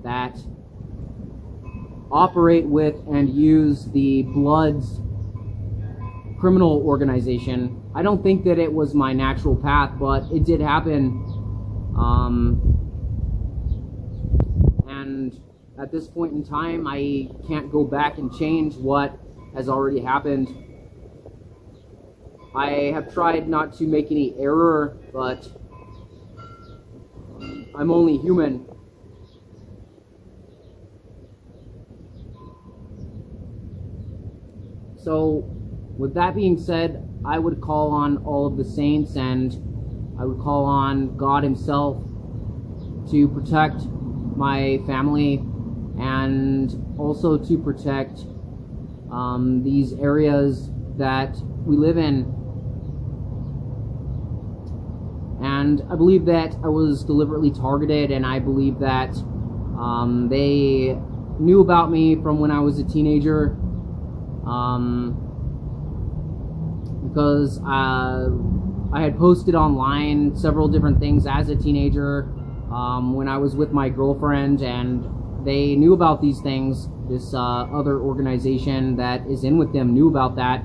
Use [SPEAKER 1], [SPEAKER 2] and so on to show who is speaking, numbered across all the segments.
[SPEAKER 1] that operate with and use the Bloods criminal organization. I don't think that it was my natural path, but it did happen. And at this point in time, I can't go back and change what has already happened. I have tried not to make any error, but I'm only human. So, with that being said, I would call on all of the saints, and I would call on God himself to protect my family and also to protect these areas that we live in. And I believe that I was deliberately targeted, and I believe that they knew about me from when I was a teenager, because I had posted online several different things as a teenager when I was with my girlfriend, and they knew about these things. This other organization that is in with them knew about that.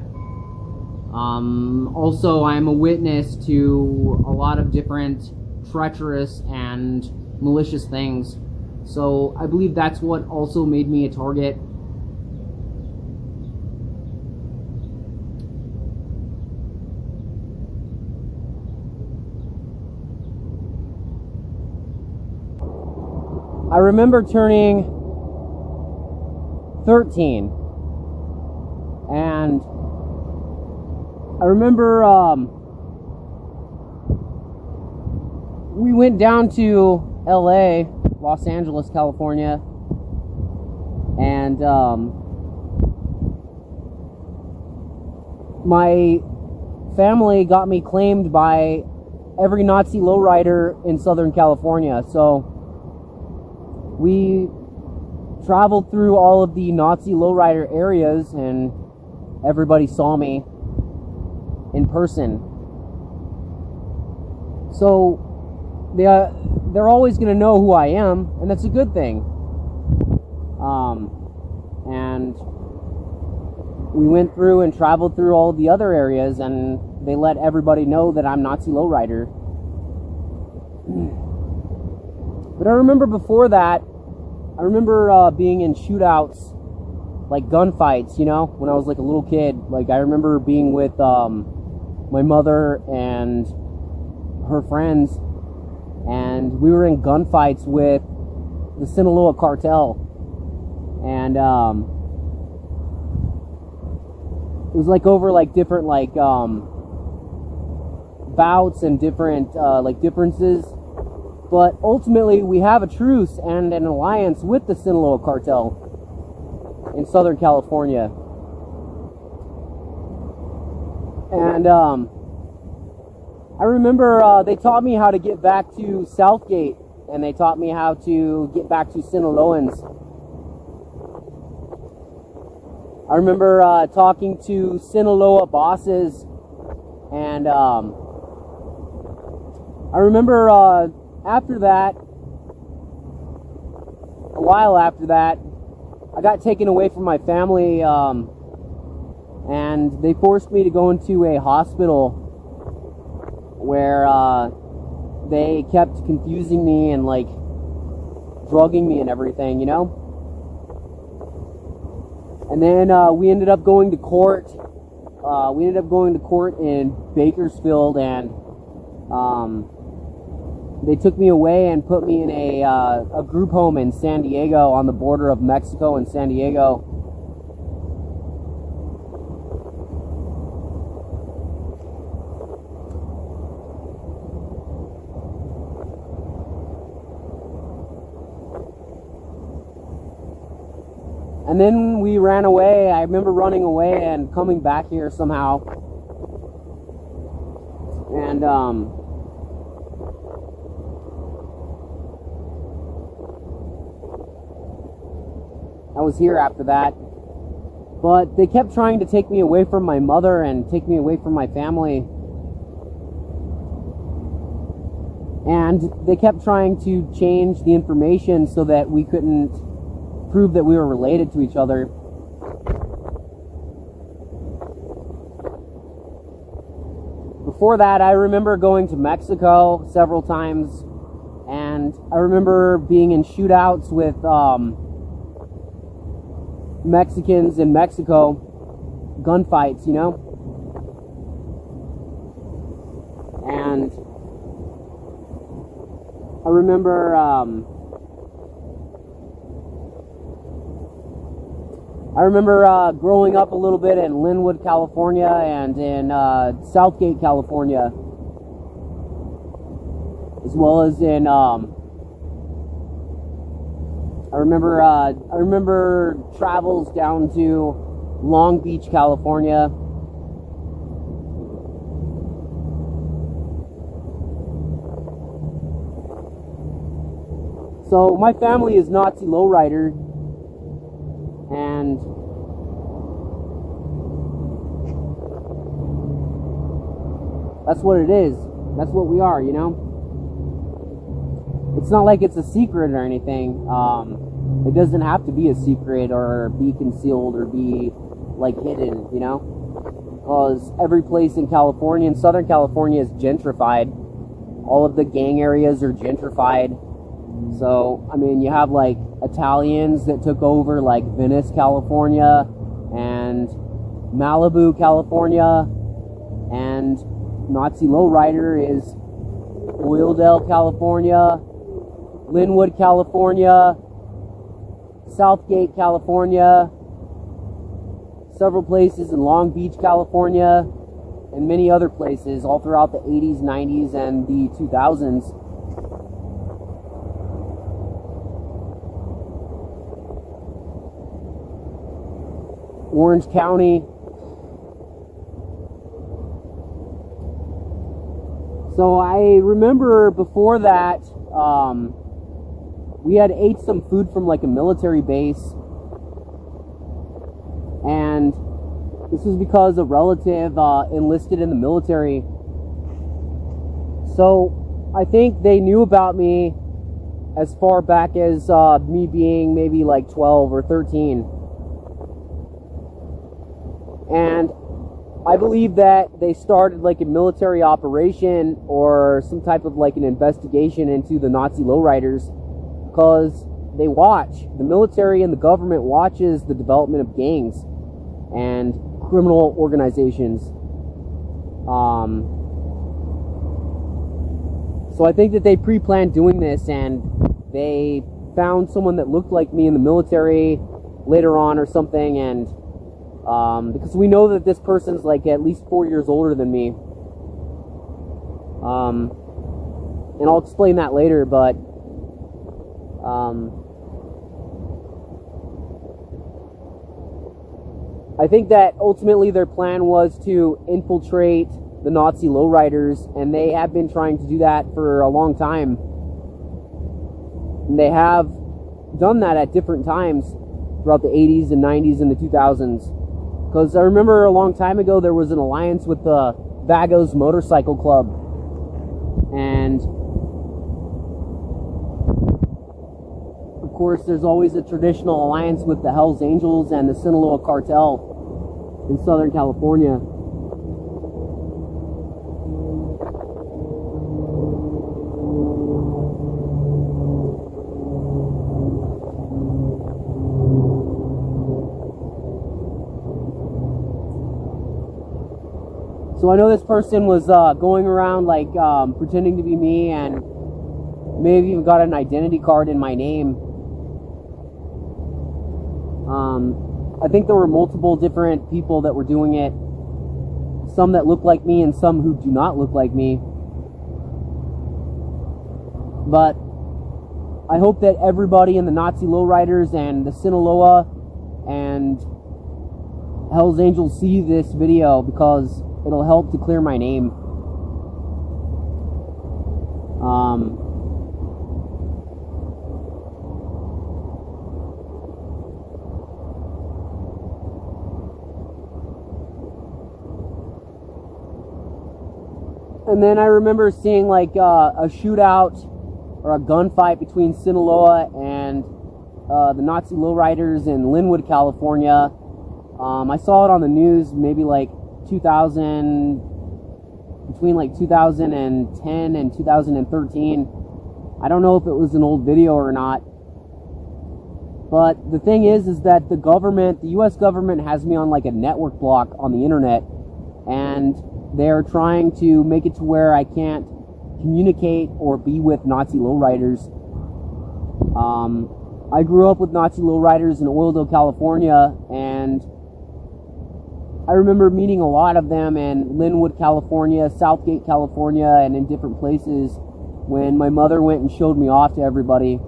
[SPEAKER 1] Also, I'm a witness to a lot of different treacherous and malicious things. So I believe that's what also made me a target. I remember turning 13, and I remember we went down to LA, Los Angeles, California, and my family got me claimed by every Nazi lowrider in Southern California. So we traveled through all of the Nazi lowrider areas, and everybody saw me in person. So they're always going to know who I am, and that's a good thing. And we went through and traveled through all of the other areas, and they let everybody know that I'm Nazi lowrider. But I remember before that, I remember being in shootouts, like gunfights, you know, when I was like a little kid. Like, I remember being with my mother and her friends, and we were in gunfights with the Sinaloa cartel. And it was like over like different like bouts and different like differences. But ultimately, we have a truce and an alliance with the Sinaloa cartel in Southern California. And I remember they taught me how to get back to Southgate, and they taught me how to get back to Sinaloans. I remember talking to Sinaloa bosses, and I remember after that, a while after that, I got taken away from my family, and they forced me to go into a hospital where they kept confusing me and like drugging me and everything, you know. And then we ended up going to court. We ended up going to court in Bakersfield, and they took me away and put me in a group home in San Diego, on the border of Mexico and San Diego. And then we ran away. I remember running away and coming back here somehow. And I was here after that. But they kept trying to take me away from my mother and take me away from my family. And they kept trying to change the information so that we couldn't prove that we were related to each other. Before that, I remember going to Mexico several times, and I remember being in shootouts with Mexicans in Mexico, gunfights, you know? And I remember growing up a little bit in Linwood, California, and in Southgate, California, as well as in I remember travels down to Long Beach, California. So my family is Nazilowrider, and that's what it is. That's what we are, you know? It's not like it's a secret or anything. It doesn't have to be a secret or be concealed or be, like, hidden, you know? Because every place in California, in Southern California, is gentrified. All of the gang areas are gentrified. So, I mean, you have, like, Italians that took over, like, Venice, California, and Malibu, California, and Nazilowrider is Oildale, California, Linwood, California, Southgate, California, several places in Long Beach, California, and many other places all throughout the 80s, 90s, and the 2000s. Orange County. So I remember before that, we had ate some food from like a military base, and this was because a relative enlisted in the military. So I think they knew about me as far back as me being maybe like 12 or 13. And I believe that they started like a military operation or some type of like an investigation into the Nazilowriders, because they watch, the military and the government watches the development of gangs and criminal organizations. So I think that they pre-planned doing this, and they found someone that looked like me in the military later on or something, and because we know that this person's like at least 4 years older than me. And I'll explain that later, but I think that ultimately their plan was to infiltrate the Nazilowriders, and they have been trying to do that for a long time. And they have done that at different times throughout the 80s and 90s and the 2000s. Because I remember a long time ago there was an alliance with the Vagos Motorcycle Club. And of course there's always a traditional alliance with the Hells Angels and the Sinaloa Cartel in Southern California. So I know this person was going around like pretending to be me, and maybe even got an identity card in my name. I think there were multiple different people that were doing it. Some that look like me and some who do not look like me. But I hope that everybody in the Nazilowriders and the Sinaloa and Hells Angels see this video, because it'll help to clear my name. And then I remember seeing like a shootout or a gunfight between Sinaloa and the Nazilowriders in Linwood, California. I saw it on the news maybe like between like 2010 and 2013. I don't know if it was an old video or not. But the thing is that the government, the U.S. government has me on like a network block on the internet, and they're trying to make it to where I can't communicate or be with Nazi lowriders. I grew up with Nazi lowriders in Oildale, California, and I remember meeting a lot of them in Linwood, California, Southgate, California, and in different places when my mother went and showed me off to everybody.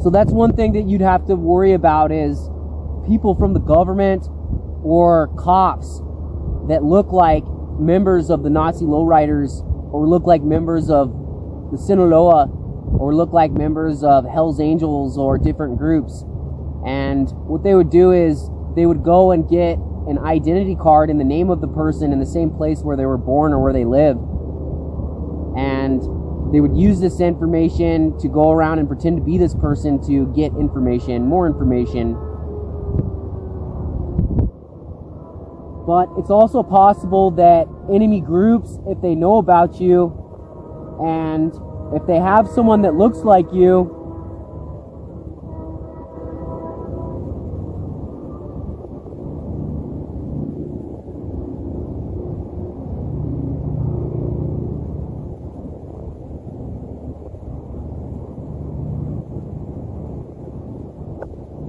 [SPEAKER 1] So that's one thing that you'd have to worry about, is people from the government or cops that look like members of the Nazi lowriders, or look like members of the Sinaloa, or look like members of Hell's Angels or different groups. And what they would do is they would go and get an identity card in the name of the person in the same place where they were born or where they live. And they would use this information to go around and pretend to be this person to get information, more information. But it's also possible that enemy groups, if they know about you, and if they have someone that looks like you,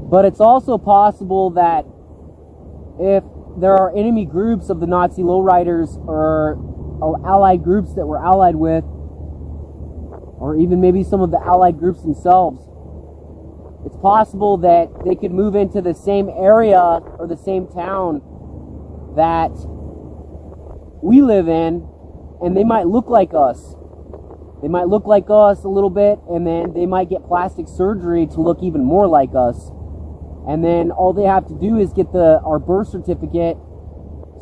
[SPEAKER 1] but it's also possible that if there are enemy groups of the Nazi lowriders or allied groups that we're allied with, or even maybe some of the allied groups themselves, it's possible that they could move into the same area or the same town that we live in, and they might look like us. They might look like us a little bit, and then they might get plastic surgery to look even more like us. And then all they have to do is get our birth certificate,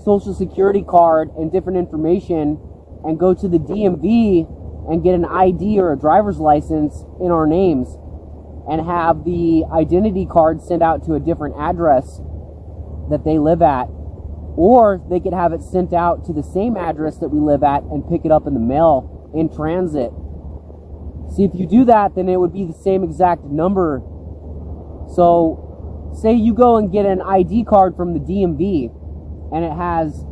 [SPEAKER 1] social security card, and different information, and go to the DMV and get an ID or a driver's license in our names, and have the identity card sent out to a different address that they live at. Or they could have it sent out to the same address that we live at and pick it up in the mail in transit. See, if you do that, then it would be the same exact number. So say you go and get an ID card from the DMV, and it has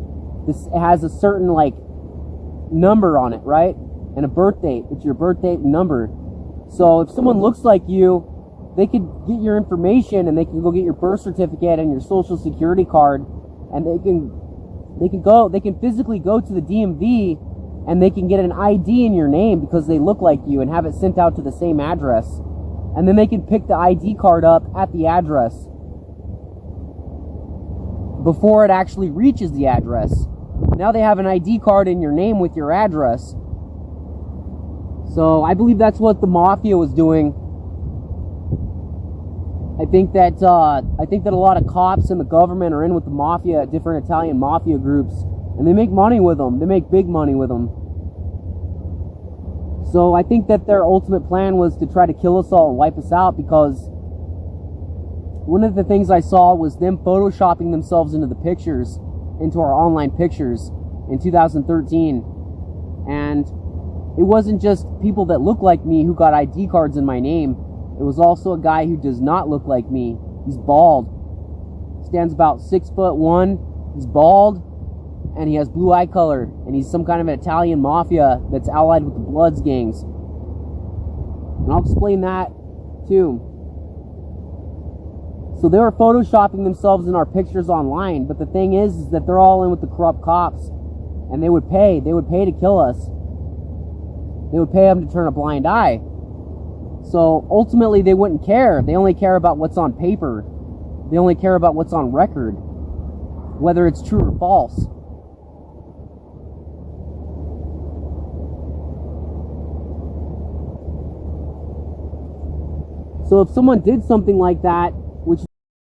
[SPEAKER 1] a certain like number on it, right? And a birth date. It's your birth date and number. So if someone looks like you, they could get your information, and they can go get your birth certificate and your social security card, and they can physically go to the DMV, and they can get an ID in your name because they look like you, and have it sent out to the same address. And then they can pick the ID card up at the address before it actually reaches the address. Now they have an ID card in your name with your address. So I believe that's what the Mafia was doing. I think that a lot of cops in the government are in with the Mafia, different Italian Mafia groups, and they make money with them. They make big money with them. So I think that their ultimate plan was to try to kill us all and wipe us out, because one of the things I saw was them photoshopping themselves into the pictures, into our online pictures in 2013. And it wasn't just people that look like me who got ID cards in my name. It was also a guy who does not look like me. He's bald. Stands about 6'1". He's bald, and he has blue eye color, and he's some kind of an Italian Mafia that's allied with the Bloods gangs. And I'll explain that too. So they were photoshopping themselves in our pictures online, but the thing is that they're all in with the corrupt cops, and they would pay to kill us. They would pay them to turn a blind eye. So ultimately they wouldn't care. They only care about what's on paper. They only care about what's on record, whether it's true or false. So if someone did something like that,